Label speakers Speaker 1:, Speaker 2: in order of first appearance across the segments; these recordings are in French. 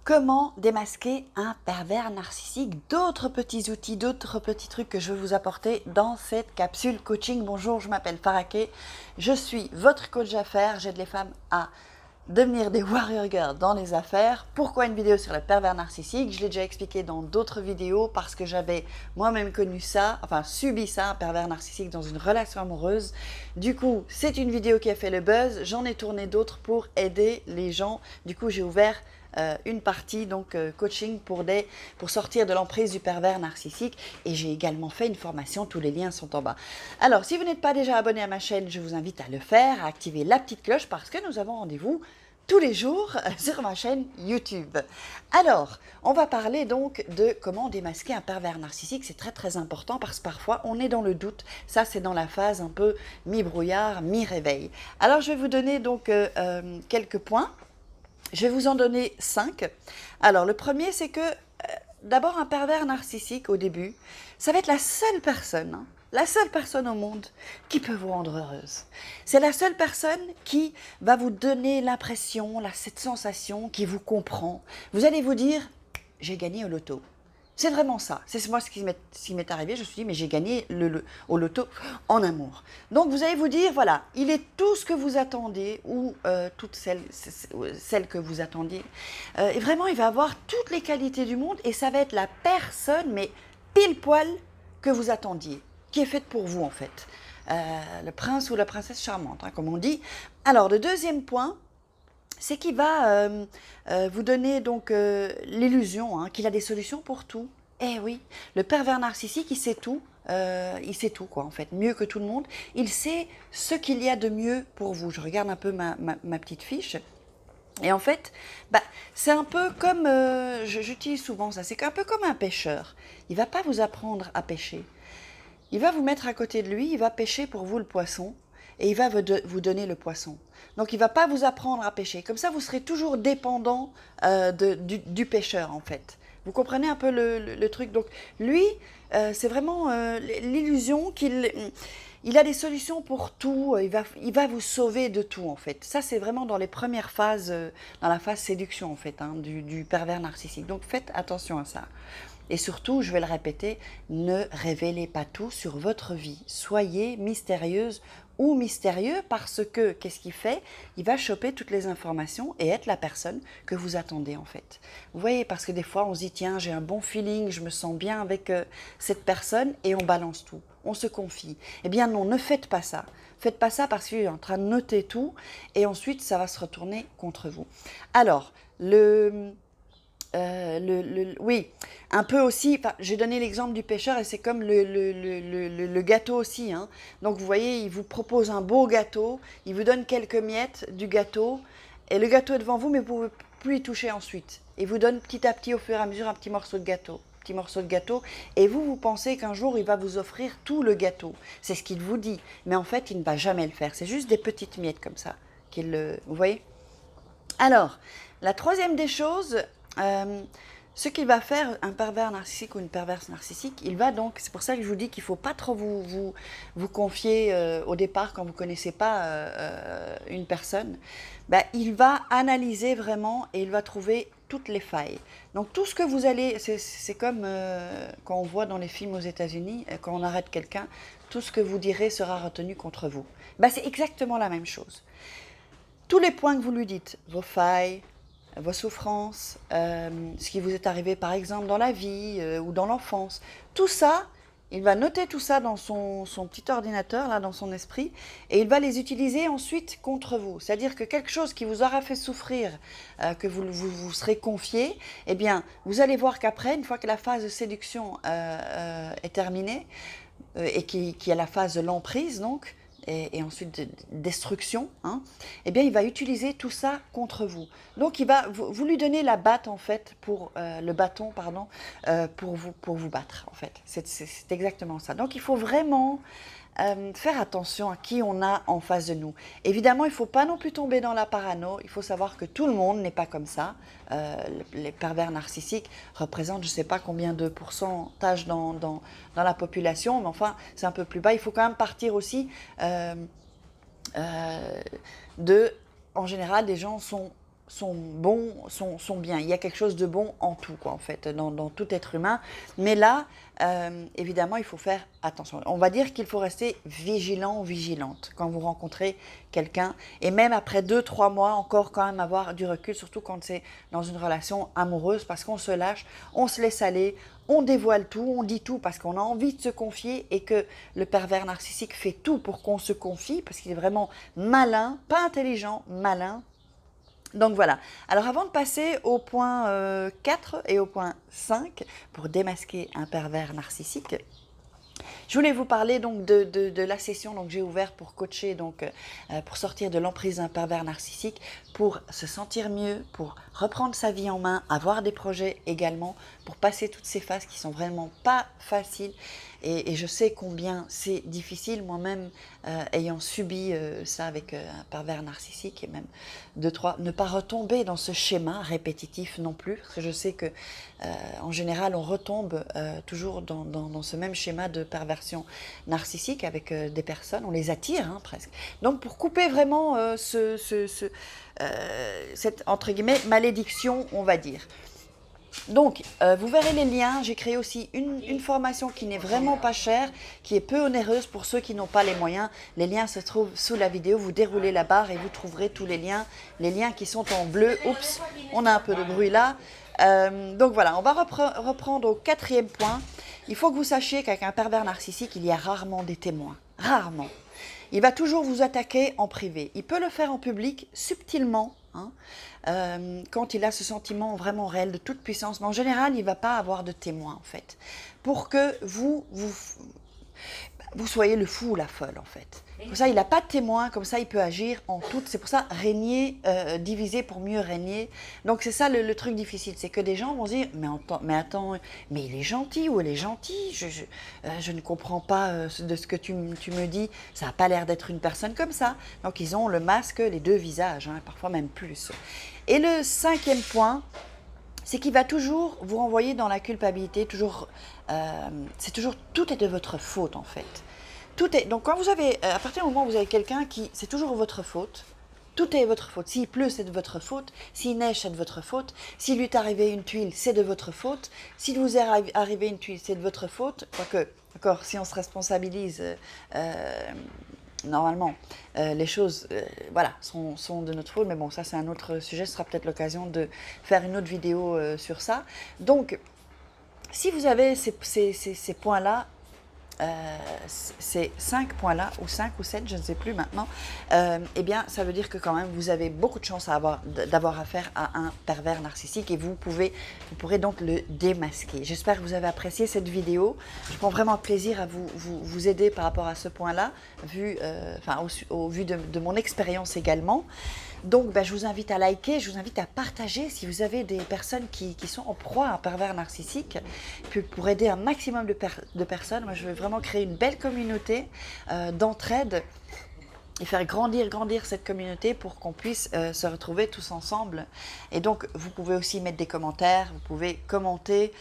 Speaker 1: Comment démasquer un pervers narcissique? D'autres petits outils, d'autres petits trucs que je vais vous apporter dans cette capsule coaching. Bonjour, je m'appelle Faraké, je suis votre coach d'affaires, j'aide les femmes à devenir des warrior girls dans les affaires. Pourquoi une vidéo sur le pervers narcissique? Je l'ai déjà expliqué dans d'autres vidéos parce que j'avais moi-même connu ça, enfin subi ça, un pervers narcissique dans une relation amoureuse. Du coup, c'est une vidéo qui a fait le buzz, j'en ai tourné d'autres pour aider les gens. Du coup, j'ai ouvert une partie donc coaching pour sortir de l'emprise du pervers narcissique, et j'ai également fait une formation, tous les liens sont en bas. Alors si vous n'êtes pas déjà abonné à ma chaîne, je vous invite à le faire, à activer la petite cloche parce que nous avons rendez-vous tous les jours sur ma chaîne YouTube. Alors, on va parler donc de comment démasquer un pervers narcissique. C'est très très important parce que parfois on est dans le doute. Ça, c'est dans la phase un peu mi-brouillard, mi-réveil. Alors, je vais vous donner donc quelques points. Je vais vous en donner 5. Alors, le premier, c'est que d'abord, un pervers narcissique, au début, ça va être la seule personne au monde qui peut vous rendre heureuse. C'est la seule personne qui va vous donner l'impression, cette sensation, qui vous comprend. Vous allez vous dire, j'ai gagné au loto. C'est vraiment ça. C'est moi ce qui m'est arrivé. Je me suis dit, mais j'ai gagné au loto en amour. Donc, vous allez vous dire, voilà, il est tout ce que vous attendiez, ou toutes celles que vous attendiez. Et vraiment, il va avoir toutes les qualités du monde, et ça va être la personne, mais pile poil, que vous attendiez, qui est faite pour vous, en fait. Le prince ou la princesse charmante, hein, comme on dit. Alors, le deuxième point, c'est qu'il va vous donner donc l'illusion qu'il a des solutions pour tout. Eh oui, le pervers narcissique, il sait tout quoi en fait, mieux que tout le monde. Il sait ce qu'il y a de mieux pour vous. Je regarde un peu ma petite fiche. Et en fait, c'est un peu comme, j'utilise souvent ça, c'est un peu comme un pêcheur. Il ne va pas vous apprendre à pêcher. Il va vous mettre à côté de lui, il va pêcher pour vous le poisson, et il va vous donner le poisson. Donc il ne va pas vous apprendre à pêcher. Comme ça, vous serez toujours dépendant du pêcheur, en fait. Vous comprenez un peu le truc? Donc lui, c'est vraiment l'illusion qu'il a des solutions pour tout. Il va vous sauver de tout, en fait. Ça, c'est vraiment dans les premières phases, dans la phase séduction, en fait, du pervers narcissique. Donc faites attention à ça. Et surtout, je vais le répéter, ne révélez pas tout sur votre vie. Soyez mystérieuse ou mystérieux parce que, qu'est-ce qu'il fait? Il va choper toutes les informations et être la personne que vous attendez en fait. Vous voyez, parce que des fois, on se dit, tiens, j'ai un bon feeling, je me sens bien avec cette personne, et on balance tout. On se confie. Eh bien non, ne faites pas ça. Faites pas ça parce qu'il est en train de noter tout et ensuite, ça va se retourner contre vous. Alors, oui, un peu aussi, j'ai donné l'exemple du pêcheur et c'est comme le gâteau aussi. Hein. Donc vous voyez, il vous propose un beau gâteau, il vous donne quelques miettes du gâteau, et le gâteau est devant vous, mais vous ne pouvez plus y toucher ensuite. Il vous donne petit à petit, au fur et à mesure, un petit morceau de gâteau, et vous pensez qu'un jour, il va vous offrir tout le gâteau. C'est ce qu'il vous dit, mais en fait, il ne va jamais le faire. C'est juste des petites miettes comme ça. Vous voyez? Alors, la troisième des choses, ce qu'il va faire, un pervers narcissique ou une perverse narcissique, il va donc, c'est pour ça que je vous dis qu'il ne faut pas trop vous confier au départ quand vous ne connaissez pas une personne. Il va analyser vraiment et il va trouver toutes les failles. Donc tout ce que vous allez, c'est comme quand on voit dans les films aux États-Unis, quand on arrête quelqu'un, tout ce que vous direz sera retenu contre vous. C'est exactement la même chose. Tous les points que vous lui dites, vos failles, vos souffrances, ce qui vous est arrivé par exemple dans la vie ou dans l'enfance, tout ça, il va noter tout ça dans son petit ordinateur, là, dans son esprit, et il va les utiliser ensuite contre vous. C'est-à-dire que quelque chose qui vous aura fait souffrir, que vous serez confié, eh bien, vous allez voir qu'après, une fois que la phase de séduction est terminée, et qu'il y a la phase de l'emprise, donc, et ensuite de destruction, eh bien, il va utiliser tout ça contre vous. Donc, vous lui donnez la batte, en fait, le bâton, pardon, pour vous battre, en fait. C'est exactement ça. Donc, il faut vraiment faire attention à qui on a en face de nous. Évidemment, il ne faut pas non plus tomber dans la parano. Il faut savoir que tout le monde n'est pas comme ça. Les pervers narcissiques représentent je ne sais pas combien de pourcentage dans la population, mais enfin, c'est un peu plus bas. Il faut quand même partir aussi en général, les gens sont sont bons, sont bien. Il y a quelque chose de bon en tout, quoi, en fait, dans tout être humain. Mais là, évidemment, il faut faire attention. On va dire qu'il faut rester vigilant ou vigilante quand vous rencontrez quelqu'un. Et même après 2-3 mois, encore quand même avoir du recul, surtout quand c'est dans une relation amoureuse, parce qu'on se lâche, on se laisse aller, on dévoile tout, on dit tout parce qu'on a envie de se confier et que le pervers narcissique fait tout pour qu'on se confie, parce qu'il est vraiment malin, pas intelligent, malin. Donc voilà. Alors avant de passer au point 4 et au point 5 pour démasquer un pervers narcissique, je voulais vous parler donc de la session que j'ai ouverte pour coacher, pour sortir de l'emprise d'un pervers narcissique, pour se sentir mieux, pour reprendre sa vie en main, avoir des projets également, pour passer toutes ces phases qui sont vraiment pas faciles. Et je sais combien c'est difficile, moi-même ayant subi ça avec un pervers narcissique, et même ne pas retomber dans ce schéma répétitif non plus, parce que je sais que en général on retombe toujours dans ce même schéma de perversion narcissique avec des personnes, on les attire presque. Donc pour couper vraiment cette entre guillemets malédiction, on va dire. Donc, vous verrez les liens. J'ai créé aussi une formation qui n'est vraiment pas chère, qui est peu onéreuse pour ceux qui n'ont pas les moyens. Les liens se trouvent sous la vidéo. Vous déroulez la barre et vous trouverez tous les liens qui sont en bleu. Oups, on a un peu de bruit là. Donc voilà, on va reprendre au 4e point. Il faut que vous sachiez qu'avec un pervers narcissique, il y a rarement des témoins. Rarement. Il va toujours vous attaquer en privé. Il peut le faire en public, subtilement, quand il a ce sentiment vraiment réel de toute puissance. Mais en général, il ne va pas avoir de témoin, en fait. Pour que vous soyez le fou ou la folle, en fait. Comme ça, il n'a pas de témoin, comme ça, il peut agir en tout. C'est pour ça, régner, diviser pour mieux régner. Donc, c'est ça le truc difficile. C'est que des gens vont se dire, mais attends, mais il est gentil ou elle est gentille. Je ne comprends pas de ce que tu me dis. Ça n'a pas l'air d'être une personne comme ça. Donc, ils ont le masque, les deux visages, parfois même plus. Et le 5e point, c'est qu'il va toujours vous renvoyer dans la culpabilité, c'est toujours tout est de votre faute en fait. Donc quand vous avez, à partir du moment où vous avez quelqu'un c'est toujours votre faute, tout est votre faute. S'il pleut, c'est de votre faute. S'il neige, c'est de votre faute. S'il lui est arrivé une tuile, c'est de votre faute. S'il vous est arrivé une tuile, c'est de votre faute. Quoique, d'accord, si on se responsabilise, normalement, les choses sont de notre faute. Mais bon, ça c'est un autre sujet. Ce sera peut-être l'occasion de faire une autre vidéo sur ça. Donc, si vous avez ces points-là, ces 5 points-là, ou 5 ou 7, je ne sais plus maintenant, eh bien, ça veut dire que quand même, vous avez beaucoup de chance d'avoir affaire à un pervers narcissique et vous pourrez donc le démasquer. J'espère que vous avez apprécié cette vidéo. Je prends vraiment plaisir à vous aider par rapport à ce point-là, au vu de mon expérience également. Donc, je vous invite à liker, je vous invite à partager si vous avez des personnes qui sont en proie à un pervers narcissique. Puis pour aider un maximum de personnes, moi je veux vraiment créer une belle communauté d'entraide et faire grandir cette communauté pour qu'on puisse se retrouver tous ensemble. Et donc, vous pouvez aussi mettre des commentaires, vous pouvez commenter,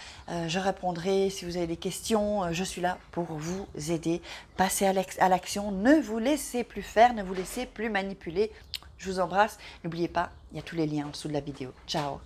Speaker 1: je répondrai si vous avez des questions, je suis là pour vous aider. Passez à l'action, ne vous laissez plus faire, ne vous laissez plus manipuler. Je vous embrasse. N'oubliez pas, il y a tous les liens en dessous de la vidéo. Ciao!